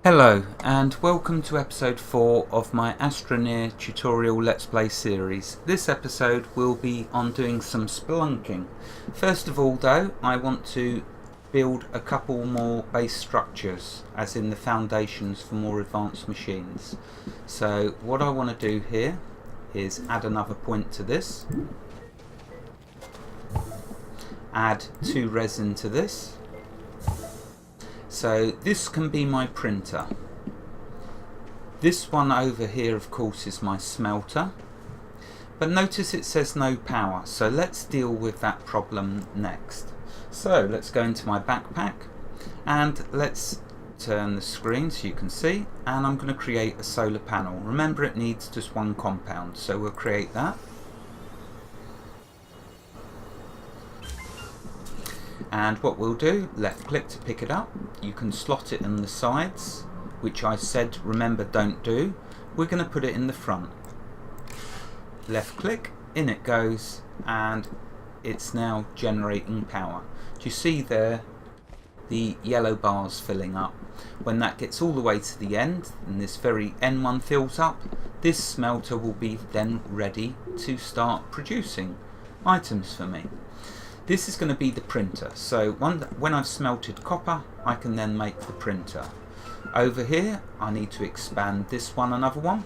Hello and welcome to episode 4 of my Astroneer tutorial Let's Play series. This episode will be on doing some spelunking. First of all though, I want to build a couple more base structures, as in the foundations for more advanced machines. So what I want to do here is add another point to this, add 2 resin to this. So this can be my printer. This one over here of course is my smelter, but notice it says no power, so let's deal with that problem next. So let's go into my backpack and let's turn the screen so you can see, and I'm going to create a solar panel. Remember, it needs just 1 compound, so we'll create that. And what we'll do, left click to pick it up. You can slot it in the sides, which I said remember don't do. We're going to put it in the front. Left click, in it goes, and it's now generating power. Do you see there the yellow bars filling up? When that gets all the way to the end and this very end one fills up, this smelter will be then ready to start producing items for me. This is going to be the printer, so when I've smelted copper I can then make the printer. Over here I need to expand this one another one.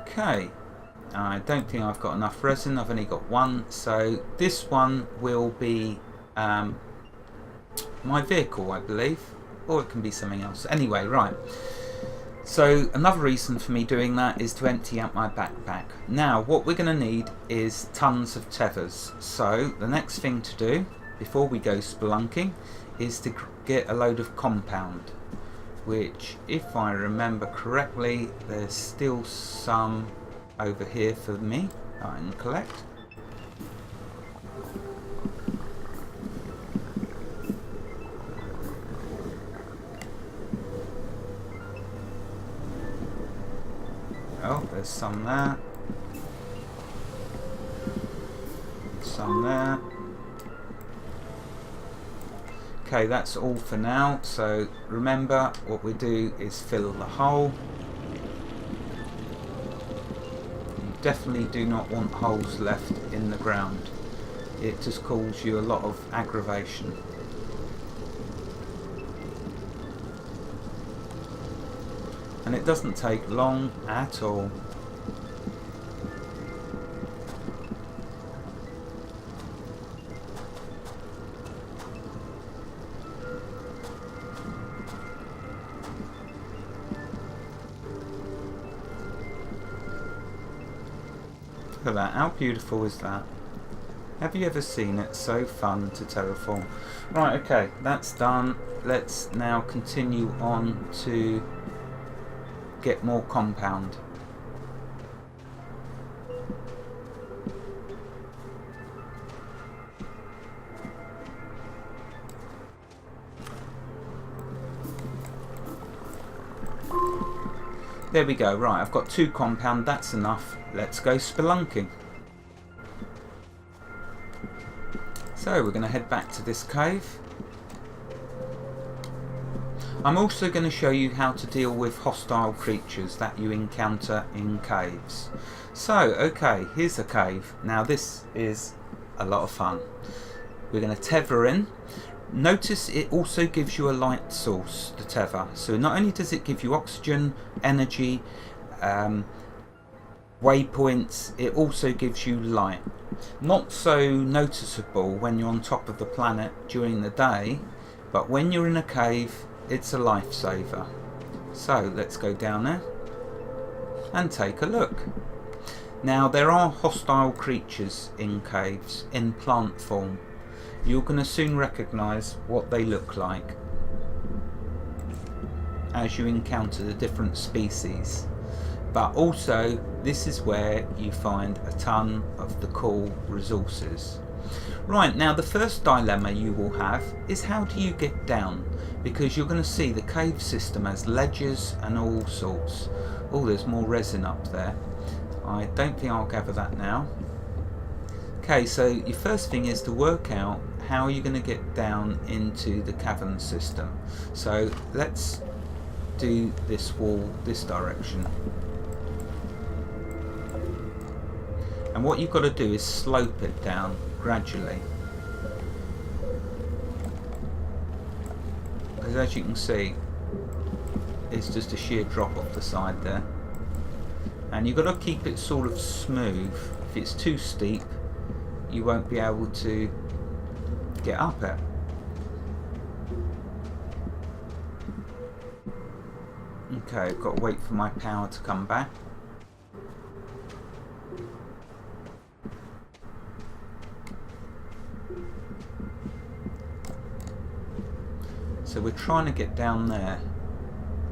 Okay, I don't think I've got enough resin, I've only got 1, so this one will be my vehicle, I believe, or it can be something else. Anyway, right, so another reason for me doing that is to empty out my backpack. Now what we're going to need is tons of tethers, so the next thing to do before we go spelunking is to get a load of compound, which if I remember correctly there's still some over here for me that I can collect. Oh, there's some there, some there. Okay, that's all for now, so remember what we do is fill the hole. You definitely do not want holes left in the ground, it just causes you a lot of aggravation. And it doesn't take long at all. Look at that, how beautiful is that? Have you ever seen it? So fun to terraform. Right, okay, that's done. Let's now continue on to get more compound. There we go. Right, I've got 2 compound, that's enough. Let's go spelunking. So we're going to head back to this cave. I'm also going to show you how to deal with hostile creatures that you encounter in caves. So, okay, here's a cave. Now this is a lot of fun. We're going to tether in. Notice it also gives you a light source, the tether. So not only does it give you oxygen, energy, waypoints, it also gives you light. Not so noticeable when you're on top of the planet during the day, but when you're in a cave it's a lifesaver. So let's go down there and take a look. Now there are hostile creatures in caves in plant form. You're going to soon recognise what they look like as you encounter the different species. But also this is where you find a ton of the cool resources. Right, now the first dilemma you will have is how do you get down? because you're going to see the cave system has ledges and all sorts. Oh, there's more resin up there. I don't think I'll gather that now. Okay, so your first thing is to work out how you're going to get down into the cavern system. So let's do this wall this direction. And what you've got to do is slope it down gradually. Because as you can see, it's just a sheer drop off the side there. And you've got to keep it sort of smooth. If it's too steep, you won't be able to get up it. Okay, I've got to wait for my power to come back. So we're trying to get down there,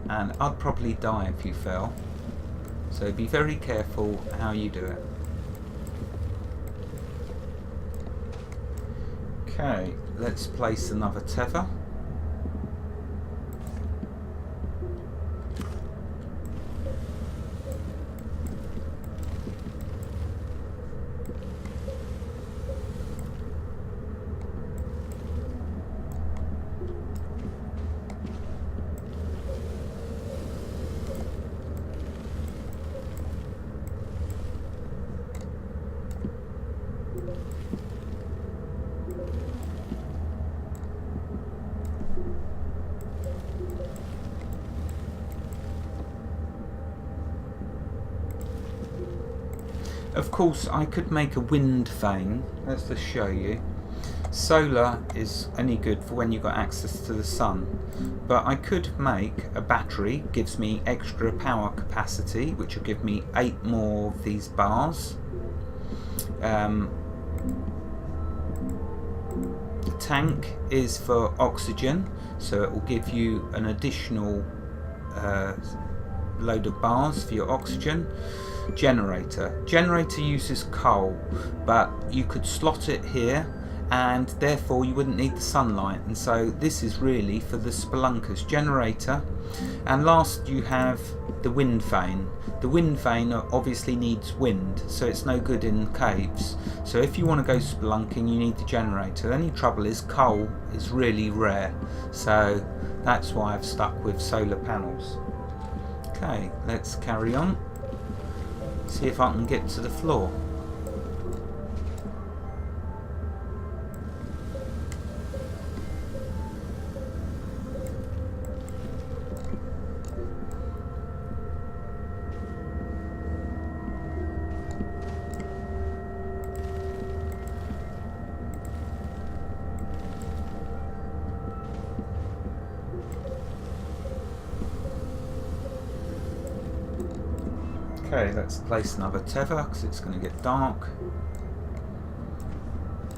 and I'd probably die if you fell. So be very careful how you do it. Okay, let's place another tether. Of course, I could make a wind vane. Let's just show you. Solar is only good for when you've got access to the sun, but I could make a battery, gives me extra power capacity, which will give me 8 more of these bars. The tank is for oxygen, so it will give you an additional load of bars for your oxygen. Generator uses coal, but you could slot it here and therefore you wouldn't need the sunlight, and so this is really for the spelunkers. Generator. And last you have the wind vane. The wind vane obviously needs wind, so it's no good in caves. So if you want to go spelunking, you need the generator. The only trouble is coal is really rare, so that's why I've stuck with solar panels. Okay, let's carry on. See if I can get to the floor. Okay, let's place another tether because it's going to get dark,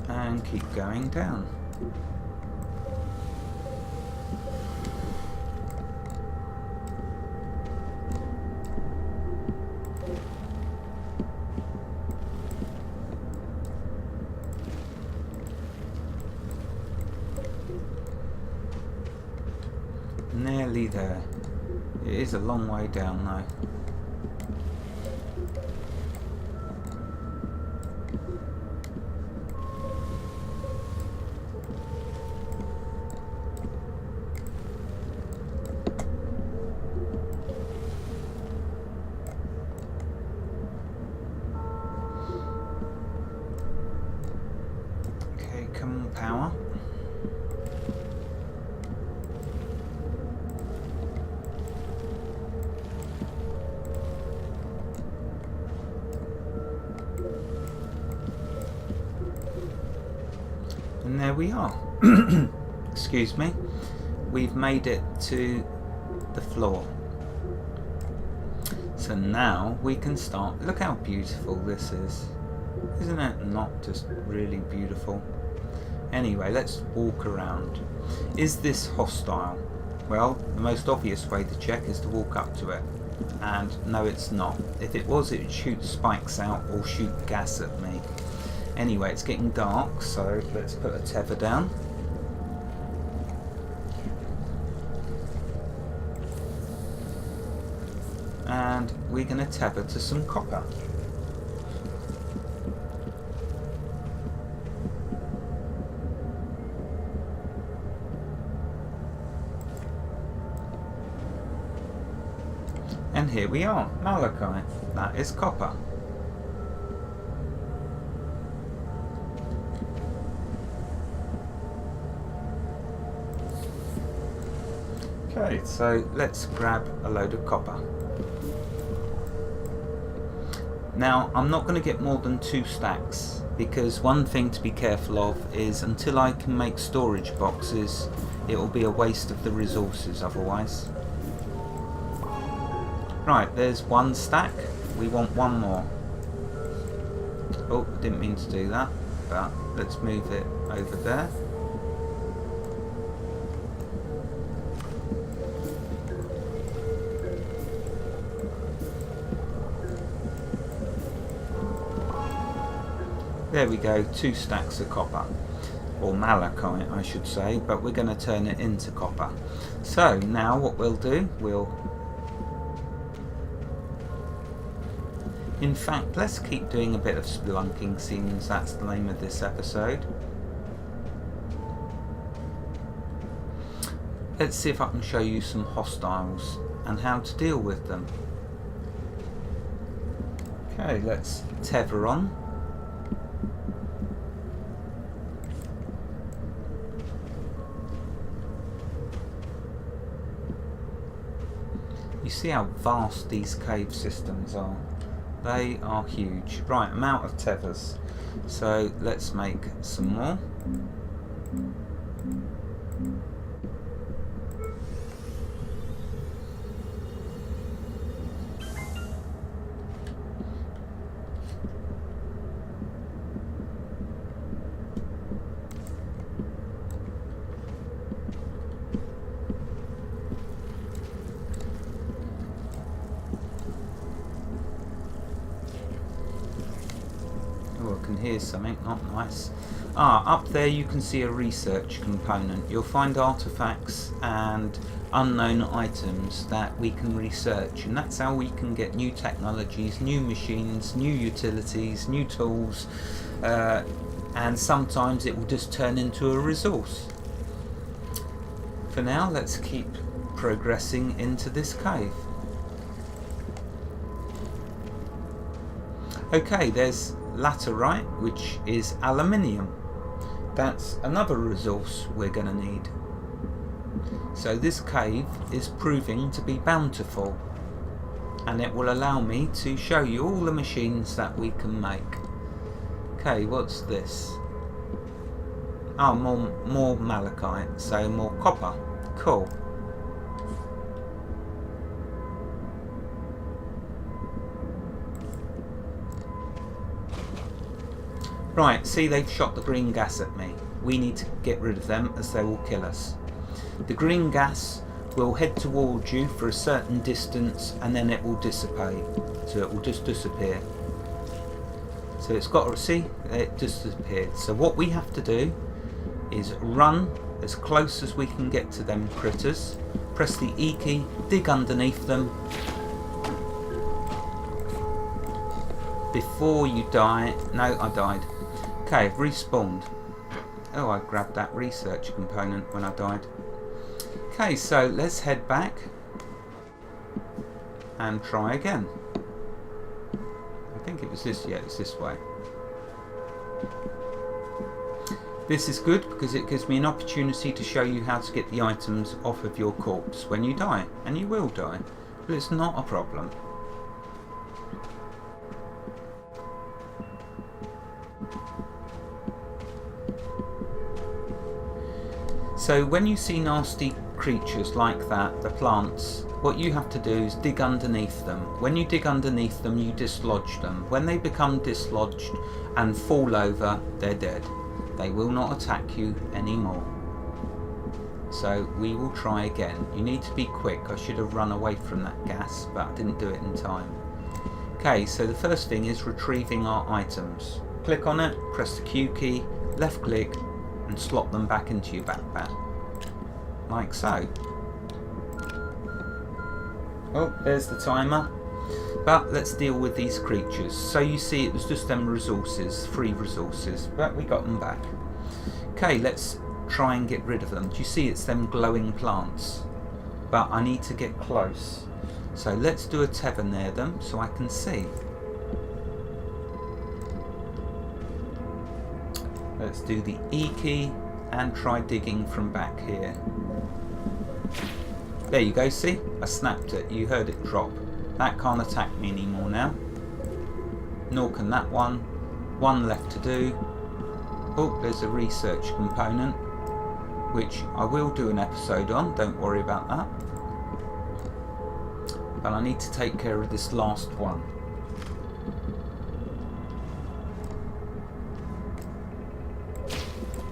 and keep going down. Nearly there. It is a long way down though. Power. And there we are. Excuse me. We've made it to the floor. So now we can start. Look how beautiful this is. Isn't it not just really beautiful? Anyway, let's walk around. Is this hostile? Well, the most obvious way to check is to walk up to it. And no, it's not. If it was, it would shoot spikes out or shoot gas at me. Anyway, it's getting dark, so let's put a tether down. and we're going to tether to some copper. And here we are, malachite. That is copper. Okay, so let's grab a load of copper. Now, I'm not going to get more than 2 stacks, because one thing to be careful of is until I can make storage boxes, it will be a waste of the resources otherwise. Right, there's 1 stack. We want 1 more. Oh, didn't mean to do that, but let's move it over there. There we go, 2 stacks of copper, or malachite I should say, but we're going to turn it into copper. So now what we'll do, in fact, let's keep doing a bit of spelunking, since that's the name of this episode. Let's see if I can show you some hostiles and how to deal with them. Okay, let's tether on. You see how vast these cave systems are. They are huge. Right, I'm out of tethers, so let's make some more. Oh, I can hear something, not nice. Up there you can see a research component. You'll find artifacts and unknown items that we can research, and that's how we can get new technologies, new machines, new utilities, new tools, and sometimes it will just turn into a resource. For now, let's keep progressing into this cave. Okay, there's laterite, which is aluminium. That's another resource we're going to need. So this cave is proving to be bountiful, and it will allow me to show you all the machines that we can make. Okay, what's this? Oh, more malachite, so more copper. Cool. Right, see, they've shot the green gas at me. We need to get rid of them, as they will kill us. The green gas will head towards you for a certain distance, and then it will dissipate. So it will just disappear. So it's got to, see, it just disappeared. So what we have to do is run as close as we can get to them critters. Press the E key, dig underneath them. Before you die. No, I died. Okay, I've respawned. Oh, I grabbed that research component when I died. Okay, so let's head back and try again. I think it was this, yeah, it's this way. This is good because it gives me an opportunity to show you how to get the items off of your corpse when you die, and you will die, but it's not a problem. So when you see nasty creatures like that, the plants, what you have to do is dig underneath them. When you dig underneath them, you dislodge them. When they become dislodged and fall over, they're dead. They will not attack you anymore. So we will try again. You need to be quick. I should have run away from that gas, but I didn't do it in time. Okay, so the first thing is retrieving our items. Click on it, press the Q key, left click, and slot them back into your backpack, like so. Oh, there's the timer. But let's deal with these creatures. So you see it was just them resources, free resources, but we got them back. Okay, let's try and get rid of them. Do you see it's them glowing plants? But I need to get close. So let's do a tether near them so I can see. Let's do the E key and try digging from back here. There you go, see? I snapped it. You heard it drop. That can't attack me anymore now. Nor can that one. One left to do. Oh, there's a research component, which I will do an episode on. Don't worry about that. But I need to take care of this last one.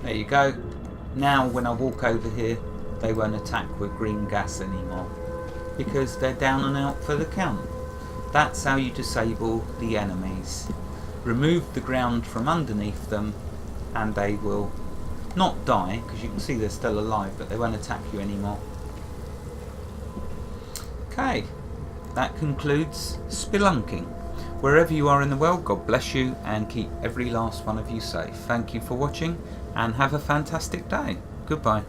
There you go. Now when I walk over here, they won't attack with green gas anymore, because they're down and out for the count. That's how you disable the enemies. Remove the ground from underneath them and they will not die, because you can see they're still alive, but they won't attack you anymore. Okay, that concludes Spelunking. Wherever you are in the world, God bless you and keep every last one of you safe. Thank you for watching and have a fantastic day. Goodbye.